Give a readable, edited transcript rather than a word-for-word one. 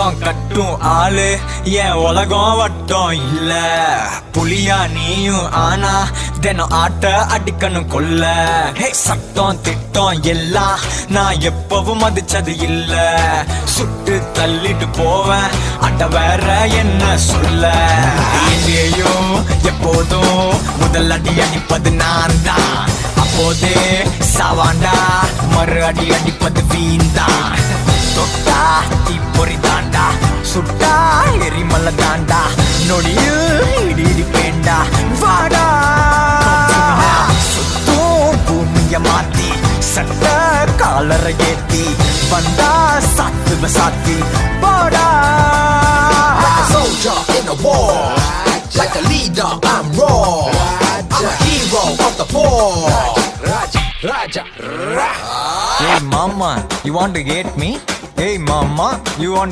சட்டம் கட்டும் ஆளு என் உலகம் வட்டம் இல்ல. புலியா நீயும் ஆனா தினம் ஆட்ட அடிக்கணும் கொல்ல. சட்டம் திட்டம் எல்லாம் நான் எப்பவும் மதிச்சது இல்ல. சுட்டு தள்ளிட்டு போவேன் அட்ட வேற என்ன சொல்ல. எங்கேயும் எப்போதும் முதல் அடி அடிப்பது நான் தான். அப்போதே சாவாண்டா மறு அடி அடிப்பது வீண்தான். தொட்டா தீ பொறி தாண்டா சுட்டா எரிமலை தாண்டா நொடியில் இடி பேண்டா வாடா. சுத்தும் பூமிய மாத்தி சட்ட காலரை ஏத்தி வந்தா சாத்துவ சாத்தி போடா. Like a soldier in a war, like a leader I'm raw. I'm a hero of the poor. Raja, Hey mama, you want to hate me? Hey mama, you want to